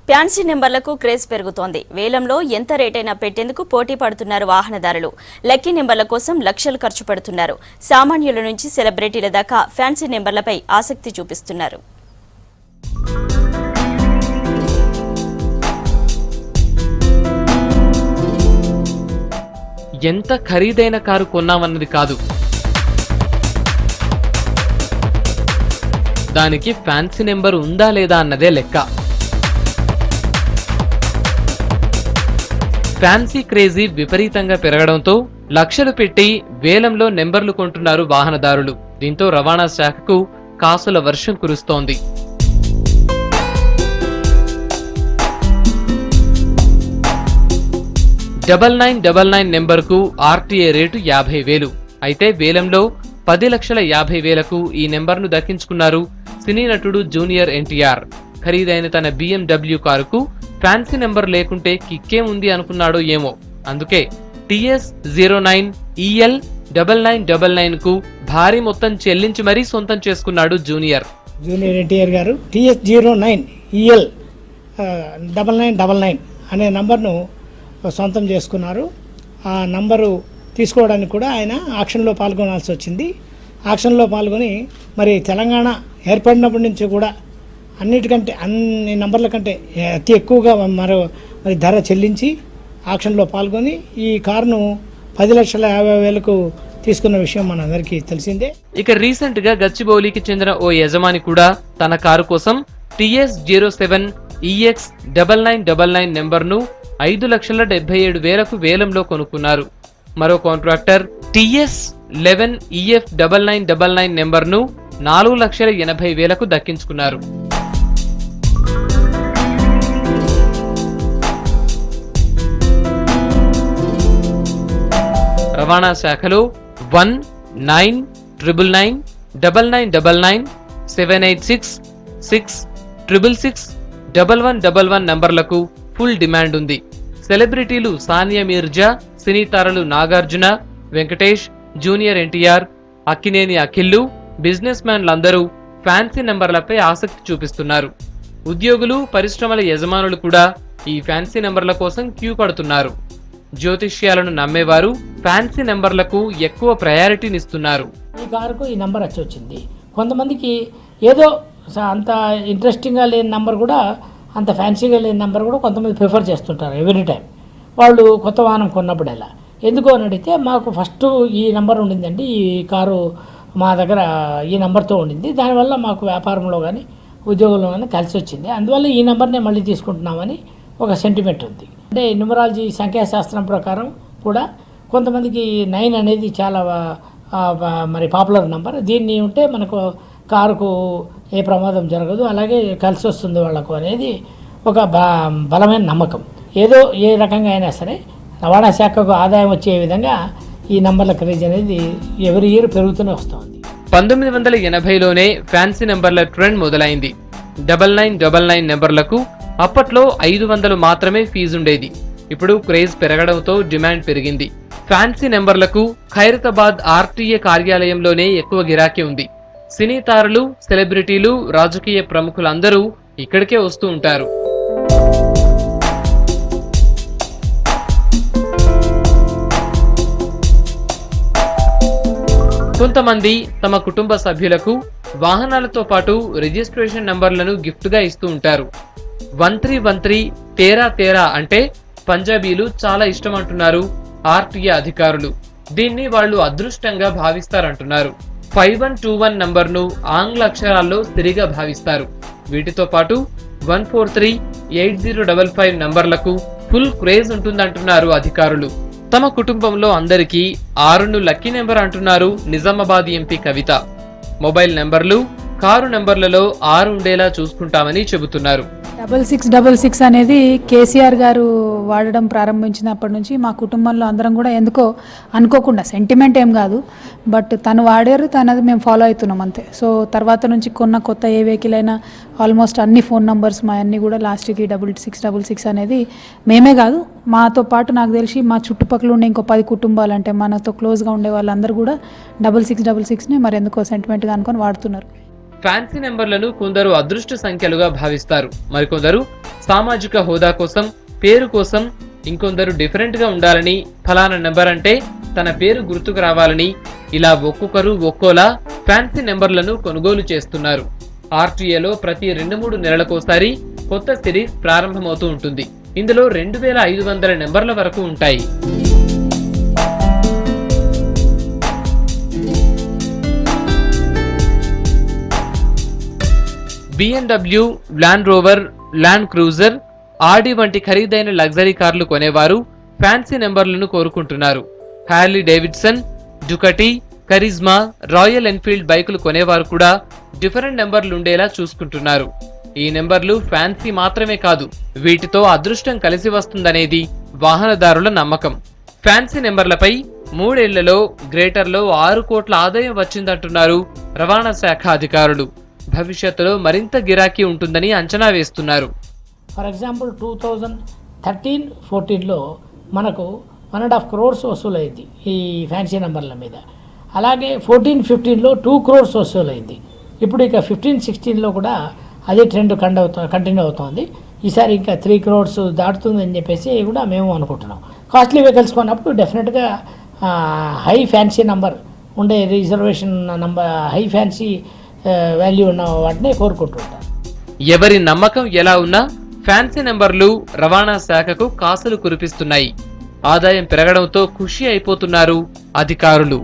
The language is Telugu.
ఫ్యాన్సీ నెంబర్లకు క్రేజ్ పెరుగుతోంది. వేలంలో ఎంత రేటైనా పెట్టేందుకు పోటీ పడుతున్నారు వాహనదారులు. లక్కీ నెంబర్ల కోసం లక్షలు ఖర్చు పెడుతున్నారు. సామాన్యుల నుంచి సెలబ్రిటీల దాకా ఫ్యాన్సీ నెంబర్లపై ఆసక్తి చూపిస్తున్నారు. ఎంత ఖరీదైన కారు కొన్నామన్నది కాదు, దానికి ఫ్యాన్సీ నెంబర్ ఉందా లేదా అన్నదే లెక్క. ఫ్యాన్సీ క్రేజీ విపరీతంగా పెరగడంతో లక్షలు పెట్టి వేలంలో నెంబర్లు కొంటున్నారు వాహనదారులు. దీంతో రవాణా శాఖకు కాసుల వర్షం కురుస్తోంది. 9999 నెంబర్కు ఆర్టీఏ రేటు 50,000. అయితే వేలంలో 10,50,000కు ఈ నెంబర్ను దక్కించుకున్నారు సినీ నటుడు జూనియర్ ఎన్టీఆర్. ఖరీదైన తన BMW కారుకు ఫ్యాన్సీ నెంబర్ లేకుంటే కిక్కే ఉంది అనుకున్నాడో ఏమో. అందుకే TS09EL 9999కు భారీ మొత్తం చెల్లించి మరీ సొంతం చేసుకున్నాడు జూనియర్ ఎన్టీఆర్ గారు. TS09EL 9999 అనే నంబర్ను సొంతం చేసుకున్నారు. ఆ నంబరు తీసుకోవడానికి కూడా ఆయన ఆక్షన్లో పాల్గొనాల్సి వచ్చింది. ఆక్షన్లో పాల్గొని మరి తెలంగాణ ఏర్పడినప్పటి నుంచి కూడా అన్నిటికంటే అన్ని నంబర్ల కంటే అతి ఎక్కువగా మరి ధర చెల్లించి ఆక్షన్లో పాల్గొని ఈ కారును 10,50,000కు తీసుకున్న విషయం మనందరికీ తెలిసిందే. ఇక రీసెంట్ గా గచ్చిబౌలికి చెందిన ఓ యజమాని కూడా తన కారు కోసం TS07EX 9999 నెంబర్ను 5,77,000కు వేలంలో కొనుక్కున్నారు. మరో కాంట్రాక్టర్ TS11EF 9999 నెంబర్ను 4,80,000కు దక్కించుకున్నారు. రవాణా శాఖలో 1999997666661111 నంబర్లకు ఫుల్ డిమాండ్ ఉంది. సెలబ్రిటీలు సానియా మీర్జా, సినీ తారలు నాగార్జున, వెంకటేష్, జూనియర్ ఎన్టీఆర్, అక్కినేని అఖిల్లు, బిజినెస్ మ్యాన్లందరూ ఫ్యాన్సీ నెంబర్లపై ఆసక్తి చూపిస్తున్నారు. ఉద్యోగులు, పరిశ్రమల యజమానులు కూడా ఈ ఫ్యాన్సీ నెంబర్ల కోసం క్యూ కడుతున్నారు. జ్యోతిష్యాలను నమ్మేవారు ఫ్యాన్సీ నెంబర్లకు ఎక్కువ ప్రయారిటీనిస్తున్నారు. ఈ కారుకు ఈ నెంబర్ వచ్చింది. కొంతమందికి ఏదో అంత ఇంట్రెస్టింగ్గా లేని నెంబర్ కూడా, అంత ఫ్యాన్సీగా లేని నెంబర్ కూడా కొంతమంది ప్రిఫర్ చేస్తుంటారు ఎవ్రీ టైం. వాళ్ళు కొత్త వాహనం కొన్నప్పుడు ఎలా ఎందుకు అని అడిగితే, మాకు ఫస్ట్ ఈ నెంబర్ ఉండిందండి, ఈ కారు మా దగ్గర ఈ నెంబర్తో ఉండింది, దానివల్ల మాకు వ్యాపారంలో కానీ ఉద్యోగంలో కానీ కలిసి వచ్చింది, అందువల్ల ఈ నెంబర్నే మళ్ళీ తీసుకుంటున్నామని ఒక సెంటిమెంట్ ఉంది. అంటే న్యూమరాలజీ సంఖ్యాశాస్త్రం ప్రకారం కూడా కొంతమందికి 9 అనేది చాలా మరి పాపులర్ నెంబర్. దీన్ని ఉంటే మనకు కారుకు ఏ ప్రమాదం జరగదు, అలాగే కలిసి వస్తుంది వాళ్ళకు అనేది ఒక బలమైన నమ్మకం. ఏదో ఏ రకంగా అయినా సరే రవాణా శాఖకు ఆదాయం వచ్చే విధంగా ఈ నంబర్ల క్రేజ్ అనేది ఎవరి ఇయర్ పెరుగుతూనే వస్తుంది. 1980లోనే ఫ్యాన్సీ నెంబర్ల ట్రెండ్ మొదలైంది. 9999 నెంబర్లకు అప్పట్లో 500 మాత్రమే ఫీజుండేది. ఇప్పుడు క్రేజ్ పెరగడంతో డిమాండ్ పెరిగింది. ఫ్యాన్సీ నెంబర్లకు ఖైరతాబాద్ ఆర్టీఏ కార్యాలయంలోనే ఎక్కువ గిరాకీ ఉంది. సినీ తారలు, సెలబ్రిటీలు, రాజకీయ ప్రముఖులందరూ ఇక్కడికే వస్తూ ఉంటారు. కొంతమంది తమ కుటుంబ సభ్యులకు వాహనాలతో పాటు రిజిస్ట్రేషన్ నంబర్లను గిఫ్ట్గా ఇస్తూ ఉంటారు. 1313 13 అంటే పంజాబీలు చాలా ఇష్టం అంటున్నారు ఆర్టీఏ అధికారులు. దీన్ని వాళ్ళు అదృష్టంగా భావిస్తారంటున్నారు. 5121 నంబర్ను ఆంగ్ల అక్షరాల్లో సిరిగా భావిస్తారు. వీటితో పాటు 143 8055 నంబర్లకు ఫుల్ క్రేజ్ ఉంటుందంటున్నారు అధికారులు. తమ కుటుంబంలో అందరికీ 6ను లక్కీ నెంబర్ అంటున్నారు నిజామాబాద్ ఎంపీ కవిత. మొబైల్ నెంబర్లు, కారు నెంబర్లలో 6 ఉండేలా చూసుకుంటామని చెబుతున్నారు. 6666 అనేది కేసీఆర్ గారు వాడడం ప్రారంభించినప్పటి నుంచి మా కుటుంబంలో అందరం కూడా ఎందుకో అనుకోకుండా, సెంటిమెంట్ ఏం కాదు, బట్ తను వాడారు, తనది మేము ఫాలో అవుతున్నాం అంతే. సో తర్వాత నుంచి కొన్న కొత్త ఏ వెహికల్ అయినా ఆల్మోస్ట్ అన్ని ఫోన్ నంబర్స్ మా అన్నీ కూడా లాస్ట్కి 6666 అనేది మేమే కాదు, మాతో పాటు నాకు తెలిసి మా చుట్టుపక్కల ఉండే ఇంకో 10 కుటుంబాలు, అంటే మనతో క్లోజ్గా ఉండే వాళ్ళందరూ కూడా 6666ని మరి ఎందుకో సెంటిమెంట్గా అనుకొని వాడుతున్నారు. ఫ్యాన్సీ నెంబర్లను కొందరు అదృష్ట సంఖ్యలుగా భావిస్తారు, మరికొందరు సామాజిక హోదా కోసం, పేరు కోసం ఇంకొందరు డిఫరెంట్ గా ఉండాలని, ఫలానా నెంబర్ అంటే తన పేరు గుర్తుకు రావాలని ఇలా ఒక్కొక్కరు ఒక్కోలా ఫ్యాన్సీ నెంబర్లను కొనుగోలు చేస్తున్నారు. ఆర్టీఏలో ప్రతి 2-3 నెలలకోసారి కొత్త సిరీస్ ప్రారంభమవుతూ ఉంటుంది. ఇందులో 2500 నెంబర్ల వరకు ఉంటాయి. BMW, Land Rover, Land Cruiser, Audi వంటి ఖరీదైన లగ్జరీ కార్లు కొనేవారు ఫ్యాన్సీ నెంబర్లను కోరుకుంటున్నారు. Harley Davidson, Ducati, Karizma, Royal Enfield బైకులు కొనేవారు కూడా డిఫరెంట్ నెంబర్లు ఉండేలా చూసుకుంటున్నారు. ఈ నెంబర్లు ఫ్యాన్సీ మాత్రమే కాదు, వీటితో అదృష్టం కలిసి వస్తుందనేది వాహనదారుల నమ్మకం. ఫ్యాన్సీ నెంబర్లపై 3 ఏళ్లలో గ్రేటర్లో 6 కోట్ల ఆదాయం వచ్చిందంటున్నారు రవాణా శాఖ అధికారులు. భవిష్యత్తులో మరింత గిరాకీ ఉంటుందని అంచనా వేస్తున్నారు. ఫర్ ఎగ్జాంపుల్ 2013-14లో మనకు 1.5 crores వసూలైంది ఈ ఫ్యాన్సీ నెంబర్ల మీద. అలాగే 14-15లో 2 crores వసూలైంది. ఇప్పుడు ఇక 15-16లో కూడా అదే ట్రెండ్ కంటిన్యూ అవుతోంది. ఈసారి ఇంకా 3 crores దాటుతుందని చెప్పేసి కూడా మేము అనుకుంటున్నాం. కాస్ట్లీ వెహికల్స్ కొన్నప్పుడు డెఫినెట్గా హై ఫ్యాన్సీ నెంబర్ ఉండే reservation number, high fancy value ఉన్న వాటిని కోరుకుంటుంటారు. ఎవరి నమ్మకం ఎలా ఉన్నా ఫ్యాన్సీ నెంబర్లు రవాణా శాఖకు కాసులు కురిపిస్తున్నాయి. ఆదాయం పెరగడంతో ఖుషి అయిపోతున్నారు అధికారులు.